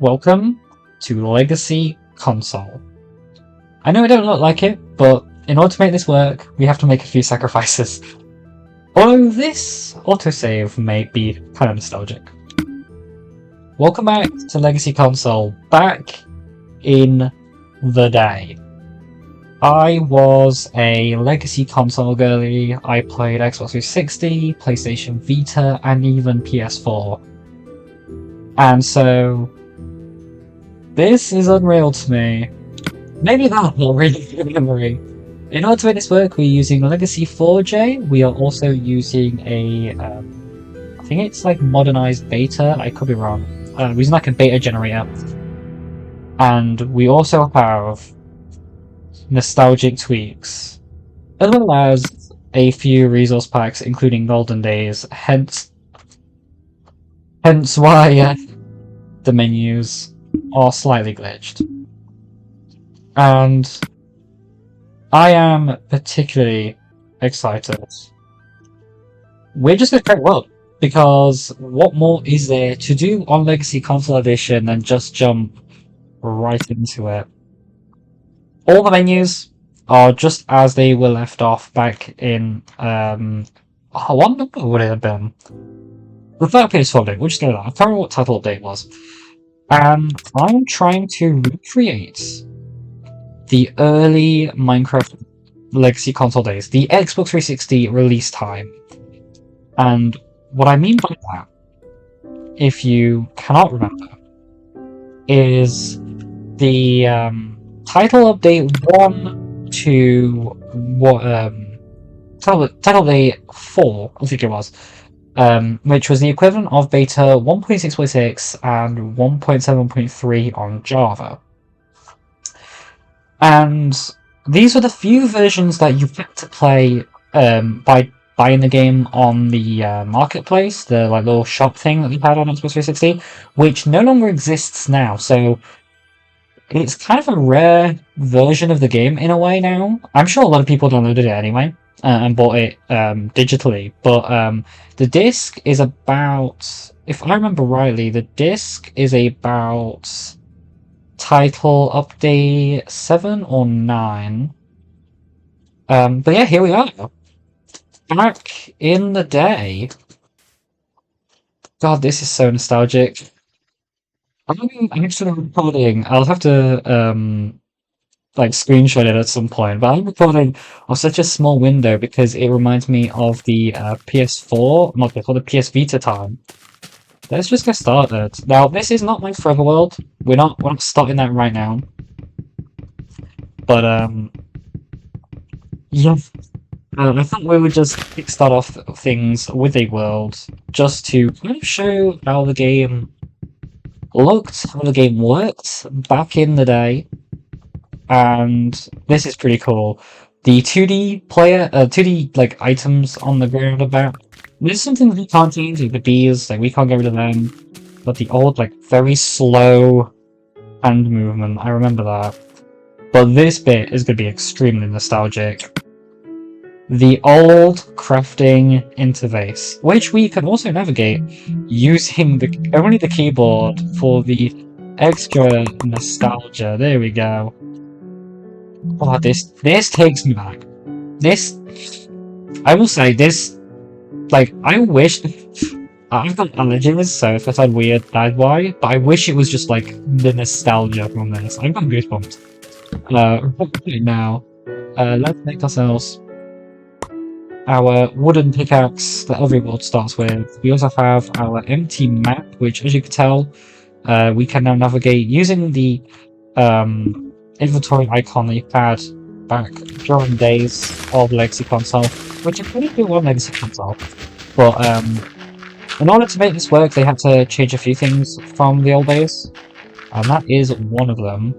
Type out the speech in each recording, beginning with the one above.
Welcome to Legacy Console. I know I don't look like it, but in order to make this work, we have to make a few sacrifices. Although this autosave may be kind of nostalgic. Welcome back to Legacy Console. Back in the day. I was a Legacy Console girly. I played Xbox 360, PlayStation Vita, and even PS4. And so this is unreal to me. Maybe that's not really good memory. In order to make this work, we're using Legacy 4J. We are also using a, I think it's like modernized beta. I could be wrong. We're using like a beta generator. And we also have nostalgic tweaks, as well as a few resource packs, including Golden Days. Hence why the menus are slightly glitched. And I am particularly excited. We're just going to create a world, because what more is there to do on Legacy Console Edition than just jump right into it? All the menus are just as they were left off back in, what number would it have been? The third PS4 update, we'll just go with that. I can't remember what title update was. And I'm trying to recreate the early Minecraft Legacy Console days, the Xbox 360 release time. And what I mean by that, if you cannot remember, is the title update 1 to what title update 4, I think it was, which was the equivalent of beta 1.6.6 and 1.7.3 on Java. And these were the few versions that you get to play by buying the game on the marketplace, the like little shop thing that we had on Xbox 360, which no longer exists now. So it's kind of a rare version of the game in a way now. I'm sure a lot of people downloaded it anyway and bought it digitally, but the disc is about, if I remember rightly, the disc is about title update 7 or 9. But yeah, here we are. Back in the day. God, this is so nostalgic. I'm actually recording. I'll have to like screenshot it at some point, but I'm recording on such a small window because it reminds me of the PS4, not PS4, the PS Vita time. Let's just get started. Now, this is not my forever world. We're not starting that right now. But yeah, I thought we would just start off things with a world just to kind of show how the game looked, how the game worked back in the day. And this is pretty cool. The 2D player, 2D like items on the ground about. This is something that we can't change, like the bees, like we can't get rid of them. But the old, like, very slow hand movement, I remember that. But this bit is going to be extremely nostalgic. The old crafting interface, which we can also navigate using only the keyboard for the extra nostalgia. There we go. Oh, this takes me back. This, I will say, this, like, I wish, I've got allergies, so if I sound weird, that's why, but I wish it was just, like, the nostalgia from this. I've got goosebumps. Right now, let's make ourselves our wooden pickaxe that every world starts with. We also have our empty map, which, as you can tell, we can now navigate using the, inventory icon that you had back during days of Legacy Console, which is pretty cool on Legacy Console. But in order to make this work, they had to change a few things from the old days, and that is one of them.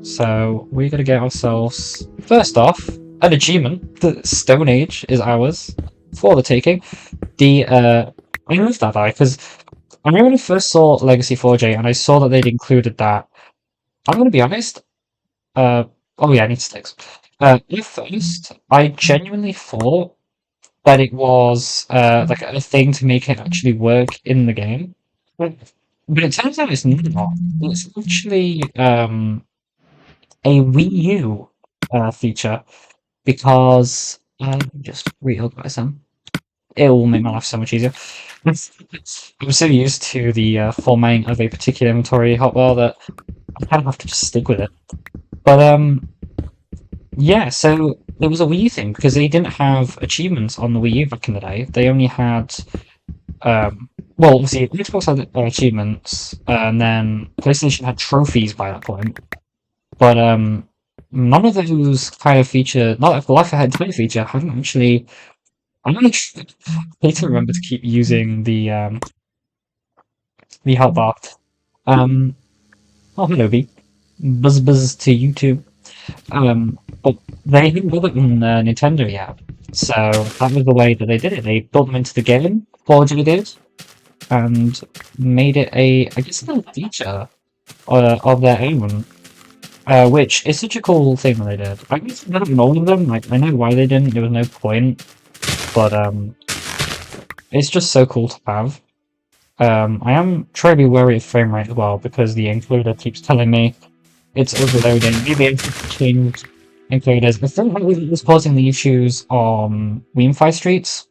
So we're gonna get ourselves, first off, an achievement. The Stone Age is ours for the taking. I love that guy because I remember when I first saw Legacy 4J and I saw that they'd included that. I'm gonna be honest. Oh yeah, I need sticks. At first, I genuinely thought that it was like a thing to make it actually work in the game. But it turns out it's not. It's actually a Wii U feature because just reorganize them. It will make my life so much easier. I'm so used to the formatting of a particular inventory hotbar that I kind of have to just stick with it. But yeah, so it was a Wii U thing because they didn't have achievements on the Wii U back in the day. They only had well, obviously Xbox had achievements, and then PlayStation had trophies by that point. But none of those kind of feature, not like the Life Ahead type feature, hadn't actually. I don't need to remember to keep using the help bar. Um, oh hello B, buzz to you too. But they hadn't got it on Nintendo yet, so that was the way that they did it. They built them into the game, 4G did, and made it I guess, a feature of their own. Which is such a cool thing that they did. I guess not in all of them. Like I know why they didn't. There was no point, but it's just so cool to have. I am trying to be wary of frame rate as well because the encoder keeps telling me it's overloading. Maybe I should change encoders. I think that was causing the issues on Wienfi Streets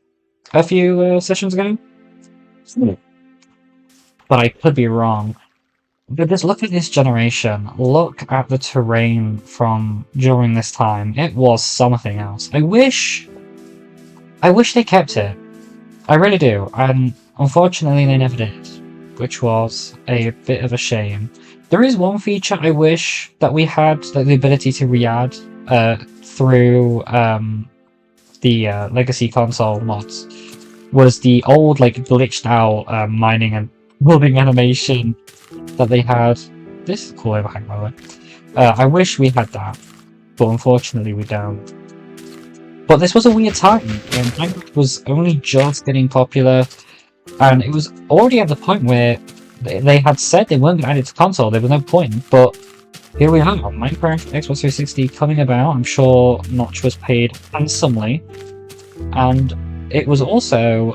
a few sessions ago, but I could be wrong. But just look at this generation. Look at the terrain from during this time. It was something else. I wish they kept it. I really do. And unfortunately they never did, which was a bit of a shame. There is one feature I wish that we had, like the ability to re-add through the legacy console mods, was the old like glitched out mining and building animation that they had. This is a cool overhang, by the way. I wish we had that, but unfortunately we don't. But this was a weird time, and Minecraft was only just getting popular, and it was already at the point where they had said they weren't going to add it to console, there was no point, but here we are, Minecraft Xbox 360 coming about. I'm sure Notch was paid handsomely, and it was also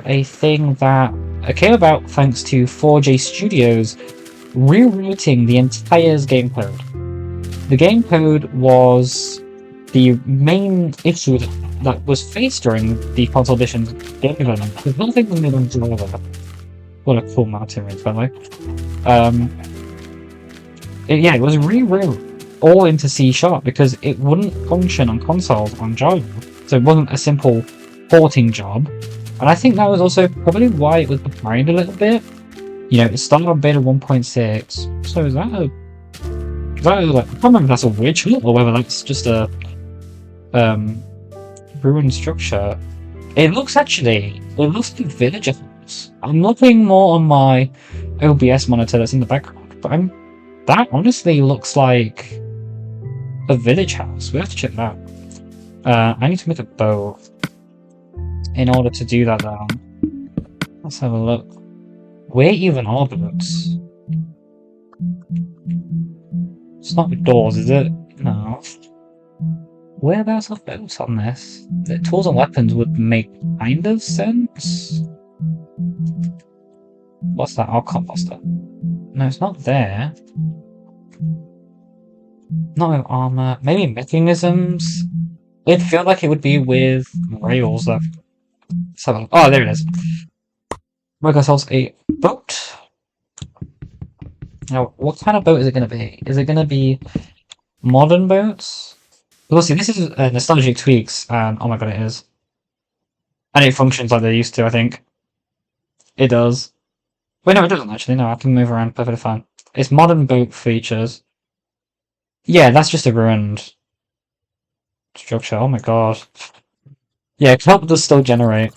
a thing that came about thanks to 4J Studios rewriting the entire game code. The game code was the main issue that was faced during the console edition game development. There's nothing in the driver. What a cool mountain range, by the way. It was rewrote all into C# because it wouldn't function on consoles on Java. So it wasn't a simple porting job. And I think that was also probably why it was behind a little bit. You know, it started on beta 1.6. So is that like, I can't remember if that's a witch or whether that's just a ruined structure. It looks like villager house. I'm looking more on my OBS monitor that's in the background, but that honestly looks like a village house. We have to check that. I need to make a bow in order to do that though. Let's have a look. Where even are boats? It's not with doors, is it? No. Whereabouts are boats on this? The tools and weapons would make kind of sense. What's that? Our composter. No, it's not there. Not with armor. Maybe mechanisms? It'd feel like it would be with rails though. Let's have a look. Oh, there it is. Make ourselves a boat. Now, what kind of boat is it going to be? Is it going to be modern boats? We'll see. This is nostalgic tweaks, and oh my god, it is. And it functions like they used to, I think. It does. Wait, no, it doesn't actually. No, I can move around perfectly fine. It's modern boat features. Yeah, that's just a ruined structure. Oh my god. Yeah, help does still generate.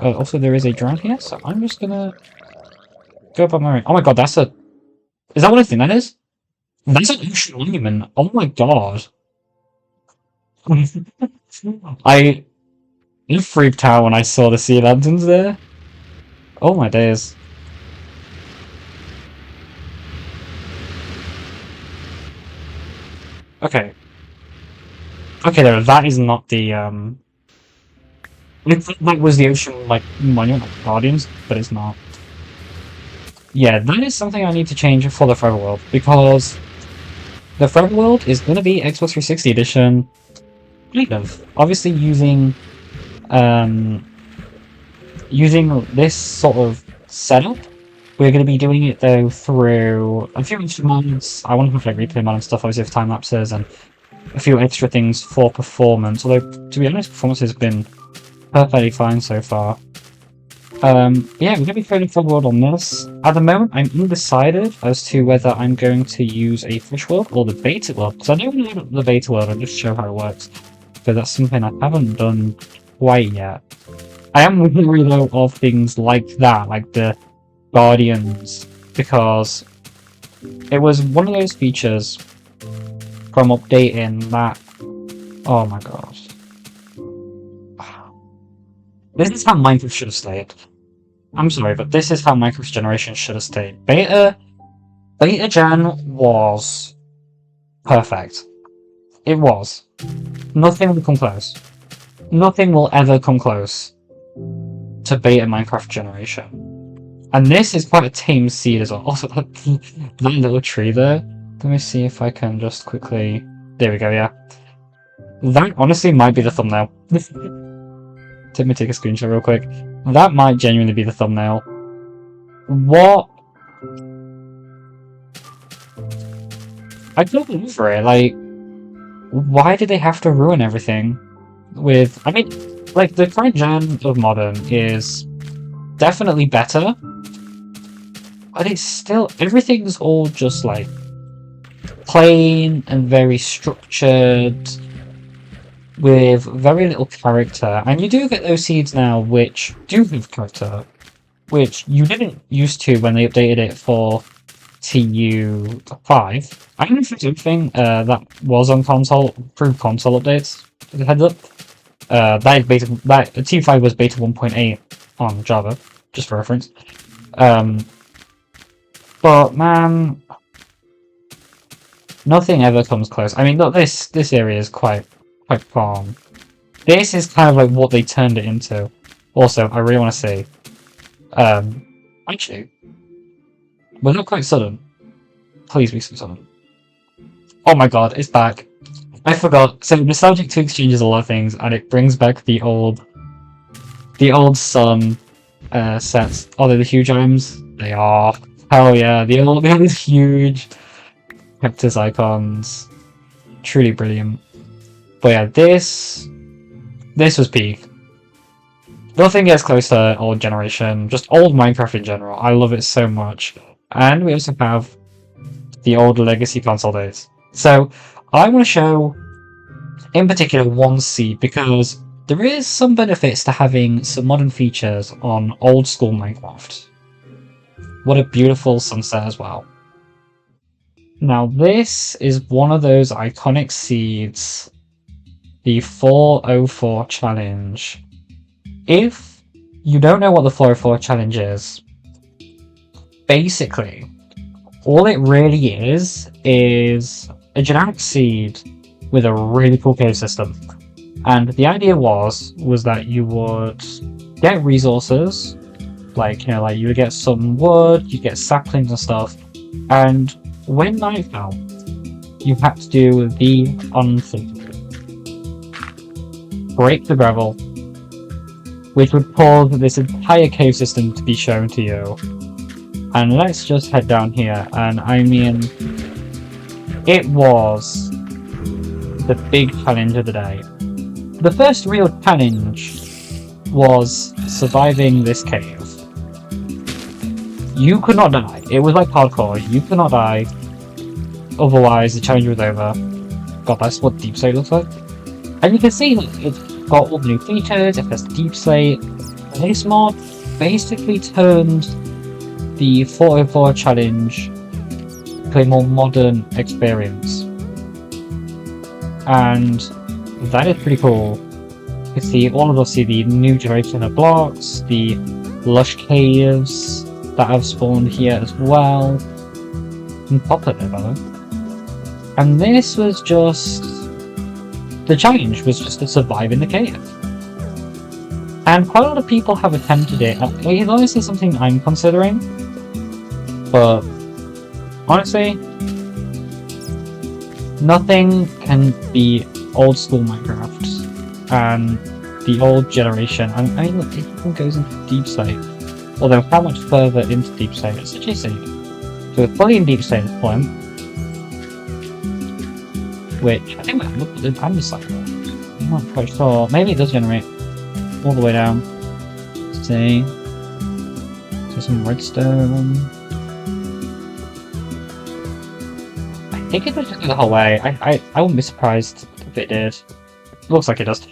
Also, there is a drone here, so I'm just gonna go up on my own. Oh my god, that's a... Is that what I think that is? That's an ocean monument. Oh my god. I freaked out when I saw the sea lanterns there. Oh my days. Okay. Okay, there. That is not the I thought that was the ocean, like, monument of Guardians, but it's not. Yeah, that is something I need to change for the Forever World, because the Forever World is going to be Xbox 360 edition, kind of. Obviously um, using this sort of setup. We're going to be doing it though through a few extra mods. I want to have like replay mod and stuff, obviously with time lapses and a few extra things for performance. Although, to be honest, performance has been perfectly fine so far. Yeah, we're going to be creating a world on this. At the moment, I'm undecided as to whether I'm going to use a fresh world or the beta world. Because I don't want to load up the beta world and just show how it works. But that's something I haven't done quite yet. I am wary though of things like that, like the Guardians, because it was one of those features from updating that. Oh my gosh. This is how Minecraft should have stayed. I'm sorry, but this is how Minecraft's generation should have stayed. Beta Gen was perfect. It was. Nothing will come close. Nothing will ever come close to Beta Minecraft generation. And this is quite a tame seed as well. Also, that little tree there. Let me see if I can just quickly... There we go, yeah. That honestly might be the thumbnail. Let me take a screenshot real quick. That might genuinely be the thumbnail. What? I don't believe it. Like, why did they have to ruin everything? With, I mean, like, the current gen of Modern is definitely better, but it's still, everything's all just, like, plain and very structured, with very little character. And you do get those seeds now which do have character, which you didn't used to when they updated it for TU5. I don't know if it's everything that was on console, through console updates, heads up. That TU5 was beta 1.8 on Java, just for reference. But man, nothing ever comes close. I mean, look, this area is quite calm. This is kind of like what they turned it into. Also, I really want to say, actually, we're not quite sudden. Please be so sudden. Oh my god, it's back. I forgot. So Nostalgic 2 exchanges a lot of things, and it brings back the old Sun sets. Oh, they're the huge items? They are. Hell yeah, the old huge cactus icons. Truly brilliant. But yeah, this was peak. Nothing gets close to old generation, just old Minecraft in general. I love it so much. And we also have the old legacy console days. So I want to show, in particular, one seed, because there is some benefits to having some modern features on old school Minecraft. What a beautiful sunset as well. Now this is one of those iconic seeds, the 404 challenge. If you don't know what the 404 challenge is, basically, all it really is a generic seed with a really cool cave system. And the idea was that you would get resources, like, you know, like you would get some wood, you get saplings and stuff, and when night fell, you had to do the unthinkable. Break the gravel, which would cause this entire cave system to be shown to you. And let's just head down here, and I mean, it was the big challenge of the day. The first real challenge was surviving this cave. You could not die. It was like hardcore. You could not die. Otherwise, the challenge was over. God, that's what Deep Slate looks like. And you can see that it's got all the new features. It has Deep Slate. This mod basically turned the 404 challenge to a more modern experience. And that is pretty cool. You can see all of us see the new generation of blocks, the lush caves that have spawned here as well. And popular, by the way. And this was just... the challenge was just to survive in the cave. And quite a lot of people have attempted it. It's honestly something I'm considering, but honestly, nothing can be old school Minecraft and the old generation. I mean, look, it even goes into deep state. Although, how much further into deep state? It's actually safe. So we're fully in deep state at this point, which I think we're looked at. I'm just like, I'm not quite sure. Maybe it does generate all the way down. Let's see. So some redstone. I think it does just go the whole way. I wouldn't be surprised if it did. Looks like it does.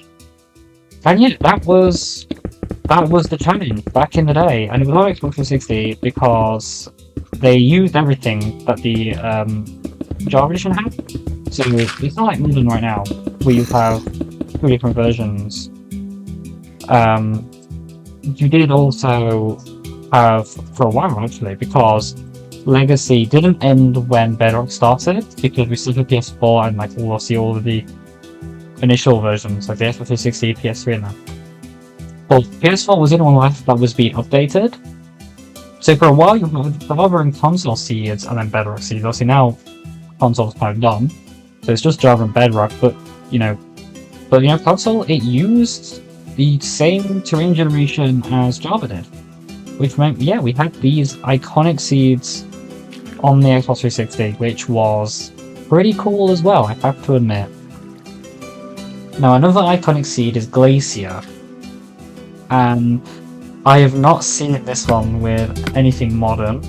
And yeah, that was the challenge back in the day, and it was on Xbox 360 because they used everything that the Java Edition had. So it's not like modern right now, where you have 2 different versions. You did also have, for a while actually, because Legacy didn't end when Bedrock started, because we still had PS4 and like we'll see all of the initial versions, like the Xbox 360, PS3 and that. But PS4 was the only one left that was being updated. So for a while you had Java and console seeds and then Bedrock seeds. Obviously now console's kind of done. So it's just Java and Bedrock, but console, it used the same terrain generation as Java did. Which meant, yeah, we had these iconic seeds on the Xbox 360, which was pretty cool as well, I have to admit. Now another iconic seed is Glacier. And I have not seen this one with anything modern.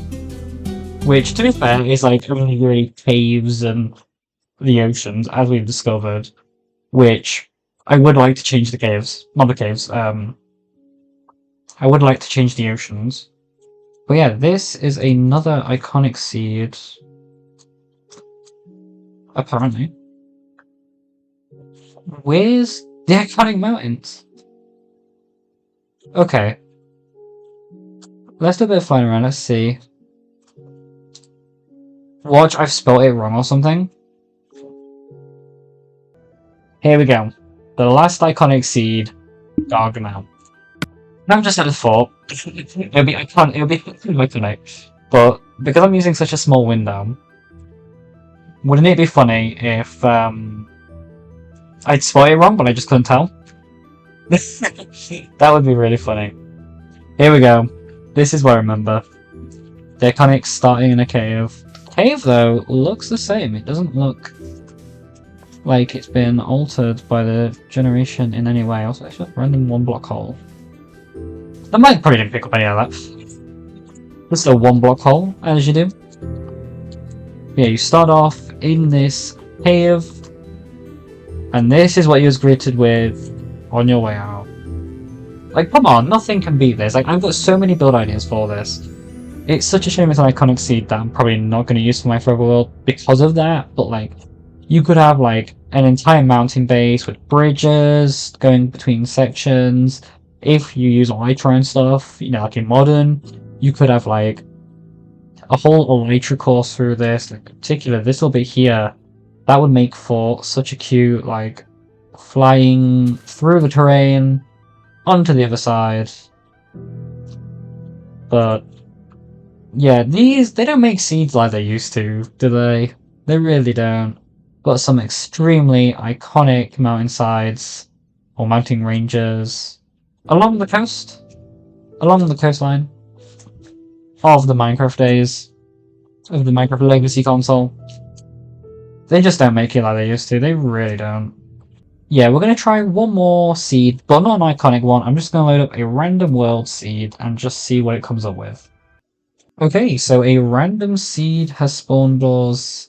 Which, to be fair, is like only really caves and the oceans, as we've discovered. Which I would like to change the caves, not the caves. I would like to change the oceans. But yeah, this is another iconic seed. Apparently. Where's the iconic mountains? Okay. Let's do a bit of flying around, let's see. Watch, I've spelled it wrong or something. Here we go. The last iconic seed, Gargamel. I'm just had a thought. It'll be iconic, but because I'm using such a small window, wouldn't it be funny if I'd spelled it wrong, but I just couldn't tell? That would be really funny. Here we go. This is what I remember. The iconic starting in a cave. Cave, though, looks the same. It doesn't look like it's been altered by the generation in any way. Also, it's just a random 1-block hole. The mic probably didn't pick up any of that. Just a 1-block hole, as you do. Yeah, you start off in this cave, and this is what you was greeted with on your way out. Like, come on, nothing can beat this. Like, I've got so many build ideas for this. It's such a shame it's an iconic seed that I'm probably not going to use for my forever world because of that, but like, you could have like an entire mountain base with bridges going between sections. If you use Elytra and stuff, like in modern, you could have like a whole Elytra course through this. In particular, this little bit here, that would make for such a cute, like, flying through the terrain onto the other side. But yeah, they don't make seeds like they used to, do they? They really don't. Got some extremely iconic mountainsides or mountain ranges along the coast, along the coastline of the Minecraft days, of the Minecraft Legacy console. They just don't make it like they used to, they really don't. Yeah, we're going to try one more seed, but not an iconic one. I'm just going to load up a random world seed and just see what it comes up with. Okay, so a random seed has spawned us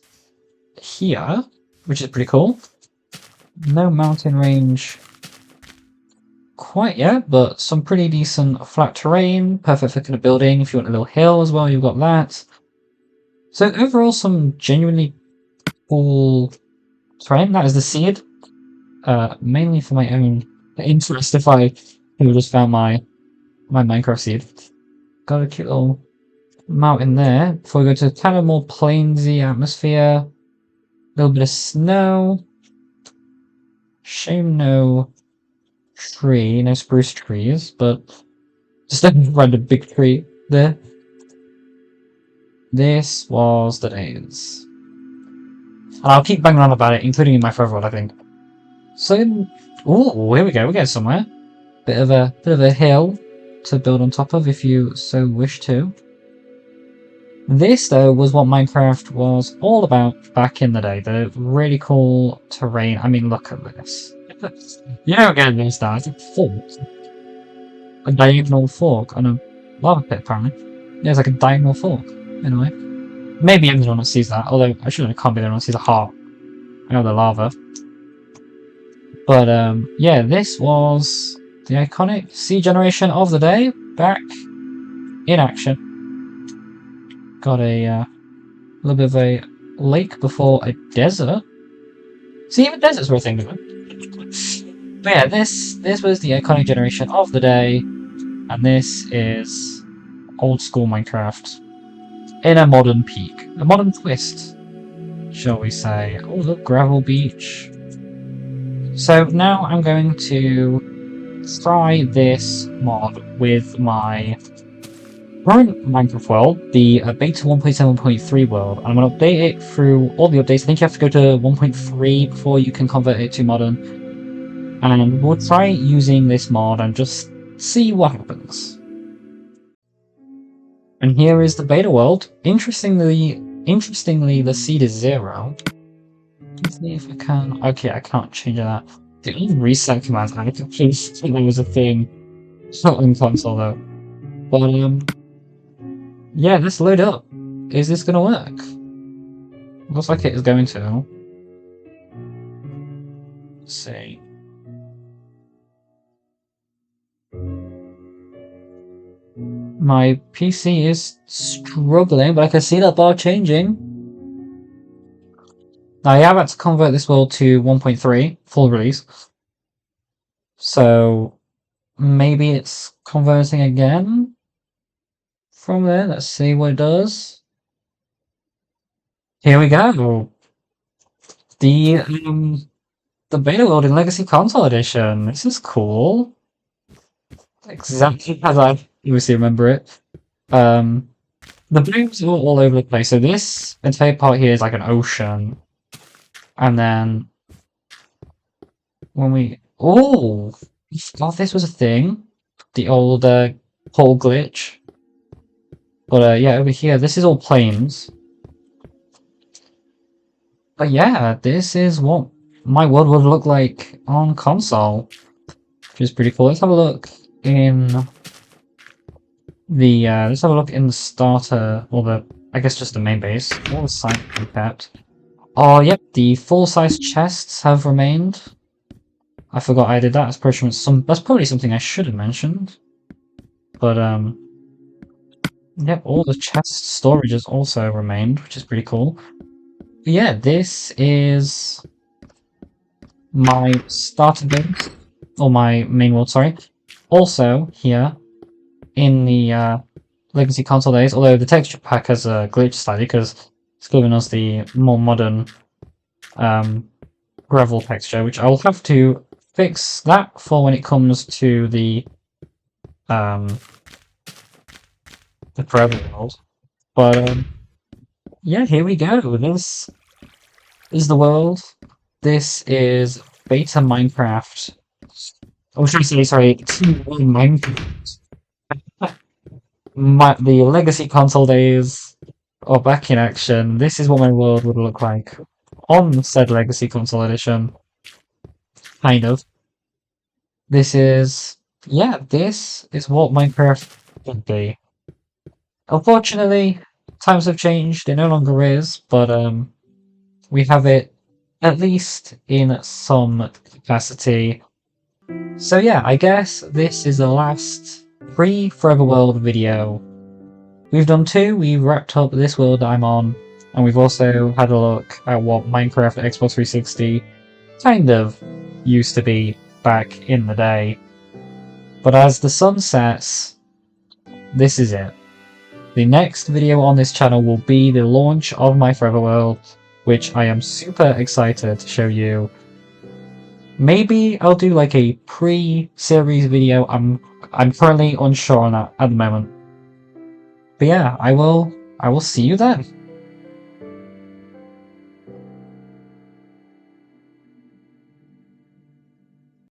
here, which is pretty cool. No mountain range quite yet, but some pretty decent flat terrain, perfect for kind of building. If you want a little hill as well, you've got that. So overall, some genuinely cool terrain. That is the seed, mainly for my own interest. If I just found my Minecraft seed, got a cute little mountain there. Before we go to kind of more plainsy atmosphere, a little bit of snow. Shame no tree, no spruce trees, but just a random big tree there. This was the days. And I'll keep banging on about it, including in my forever world, I think. So, ooh, here we go, we're getting somewhere. Bit of a hill to build on top of if you so wish to. This, though, was what Minecraft was all about back in the day. The really cool terrain. I mean, look at this. You don't get this now. It's a fork. A diagonal fork on a lava pit, apparently. Yeah, it's like a diagonal fork, in a way. Maybe everyone sees that, although I shouldn't can't be the one who sees a heart. I know the lava. But, yeah, this was the iconic sea generation of the day, back in action. Got a little bit of a lake before a desert. See, even deserts were a thing. But yeah, this was the iconic generation of the day, and this is old school Minecraft in a modern peak, a modern twist, shall we say? Oh, look, gravel beach. So now I'm going to try this mod with my current Minecraft world, the beta 1.7.3 world, and I'm going to update it through all the updates. I think you have to go to 1.3 before you can convert it to modern. And we'll try using this mod and just see what happens. And here is the beta world. Interestingly, the seed is 0. Let's see if I can. Okay, I can't change that. The only reset commands I could please think there was a thing. It's not in console though. But yeah, let's load up. Is this gonna work? Looks like it is going to. Let's see. My PC is struggling, but I can see that bar changing. Now, I have had to convert this world to 1.3, full release. So, maybe it's converting again from there. Let's see what it does. Here we go. The beta world in Legacy Console Edition. This is cool. Exactly as I obviously remember it. The blues are all over the place. So this entire part here is like an ocean. And then when we I forgot this was a thing. The old pole glitch. But yeah, over here, this is all plains. But yeah, this is what my world would look like on console. Which is pretty cool. Let's have a look in the starter, or I guess just the main base. All the sites we kept. Oh, yep, the full-size chests have remained. I forgot I did that. That's probably something I should have mentioned. But yep, all the chest storage has also remained, which is pretty cool. But yeah, this is my starter base, or my main world, sorry. Also, here, in the Legacy Console days, although the texture pack has glitched slightly because it's giving us the more modern gravel texture, which I will have to fix that for when it comes to the forever world. But yeah, here we go. This is the world. This is beta Minecraft. Oh, should I say, sorry, TU1 Minecraft. The Legacy Console days are back in action. This is what my world would look like on said Legacy Console Edition. Kind of. This is what Minecraft would be. Unfortunately, times have changed. It no longer is, but we have it at least in some capacity. So yeah, I guess this is the last pre-Forever World video. We've done 2, we've wrapped up this world that I'm on, and we've also had a look at what Minecraft Xbox 360 kind of used to be back in the day. But as the sun sets, this is it. The next video on this channel will be the launch of my Forever World, which I am super excited to show you. Maybe I'll do like a pre-series video. I'm currently unsure on that at the moment. But yeah, I will see you then.